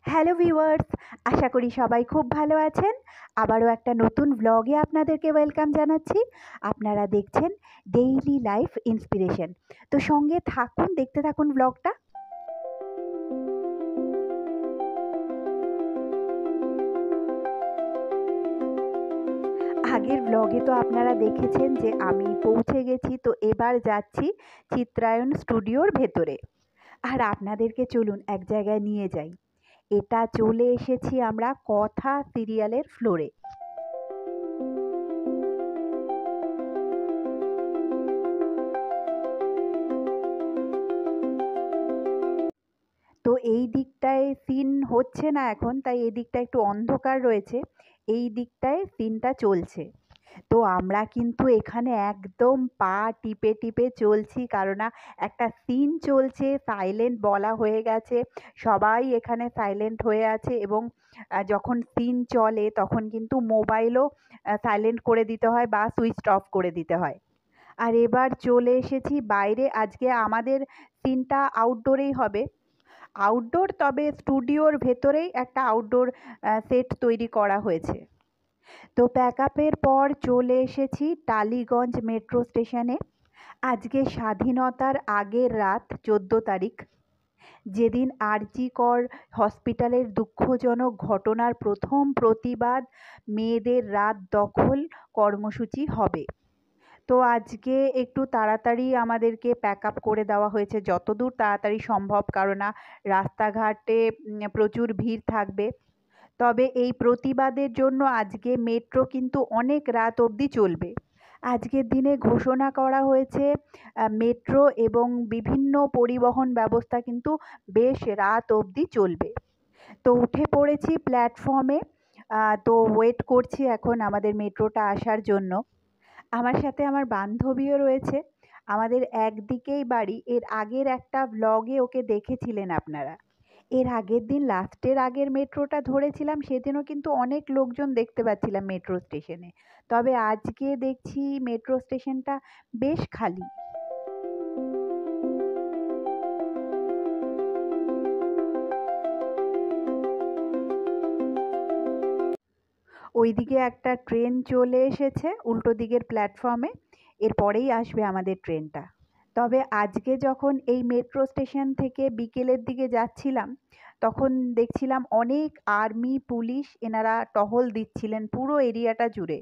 Hello viewers, আশা করি সবাই খুব ভালো আছেন। আবারও একটা নতুন ব্লগে আপনাদেরকে ওয়েলকাম জানাচ্ছি। আপনারা দেখছেন ডেইলি লাইফ ইন্সপিরেশন। তো সঙ্গে থাকুন, দেখতে থাকুন ব্লগটা। আগের ব্লগে তো আপনারা দেখেছেন যে আমি পৌঁছে গেছি, তো এবার যাচ্ছি চিত্রায়ণ স্টুডিওর ভেতরে। আর আপনাদেরকে চলুন এক জায়গায় নিয়ে যাই। এটা চলে এসেছি আমরা কথা সিরিয়ালের ফ্লোরে। তো এই দিকটায় সিন হচ্ছে না এখন, তাই এই দিকটা একটু অন্ধকার রয়েছে, এই দিকটায় সিনটা চলছে। তো আমরা কিন্তু এখানে একদম পা টিপে টিপে চলছি, কারণ একটা সিন চলছে, সাইলেন্ট বলা হয়ে গেছে, সবাই এখানে সাইলেন্ট হয়ে আছে। এবং যখন সিন চলে তখন কিন্তু মোবাইলও সাইলেন্ট করে দিতে হয় বা সুইচ অফ করে দিতে হয়। আর এবার চলে এসেছি বাইরে। আজকে আমাদের সিনটা আউটডোরেই হবে, আউটডোর, তবে স্টুডিওর ভেতরেই একটা আউটডোর সেট তৈরি করা হয়েছে। তো প্যাক আপের পর চলে এসেছি টালিগঞ্জ মেট্রো স্টেশনে। আজকে স্বাধীনতার আগের রাত, 14 তারিখ, যেদিন আরজি কর হসপিটালের দুঃখজনক ঘটনার প্রথম প্রতিবাদ মেয়েদের রাত দখল কর্মসূচি হবে। তো আজকে একটু তাড়াতাড়ি আমাদেরকে প্যাক আপ করে দেওয়া হয়েছে, যতদূর তাড়াতাড়ি সম্ভব, কারণ রাস্তাঘাটে প্রচুর ভিড় থাকবে। তবে এই প্রতিবাদের জন্য আজকে মেট্রো কিন্তু অনেক রাত অবধি চলবে। আজকের দিনে ঘোষণা করা হয়েছে মেট্রো এবং বিভিন্ন পরিবহন ব্যবস্থা কিন্তু বেশ রাত অবধি চলবে। তো উঠে পড়েছি প্ল্যাটফর্মে। তো ওয়েট করছি এখন আমাদের মেট্রোটা আসার জন্য। আমার সাথে আমার বান্ধবীও রয়েছে, আমাদের একদিকেই বাড়ি। এর আগের একটা ব্লগে ওকে দেখেছিলেন আপনারা। এর আগের দিন লাস্টের আগের মেট্রোটা ধরেছিলাম, সেদিনও কিন্তু অনেক লোকজন দেখতে পাচ্ছিলাম মেট্রো স্টেশনে। তবে আজকে দেখছি মেট্রো স্টেশনটা বেশ খালি। ওইদিকে একটা ট্রেন চলে এসেছে উল্টো দিকের প্ল্যাটফর্মে, এরপরেই আসবে আমাদের ট্রেনটা। তবে আজকে যখন এই মেট্রো স্টেশন থেকে বিকেলের দিকে যাচ্ছিলাম, তখন দেখছিলাম অনেক আর্মি পুলিশ এনারা টহল দিচ্ছিলেন পুরো এরিয়াটা জুড়ে।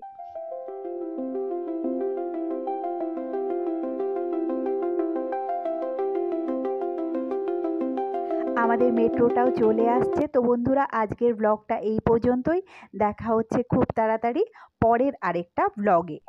আমাদের মেট্রোটাও চলে আসছে। তো বন্ধুরা, আজকের ব্লগটা এই পর্যন্তই। দেখা হচ্ছে খুব তাড়াতাড়ি পরের আরেকটা ব্লগে।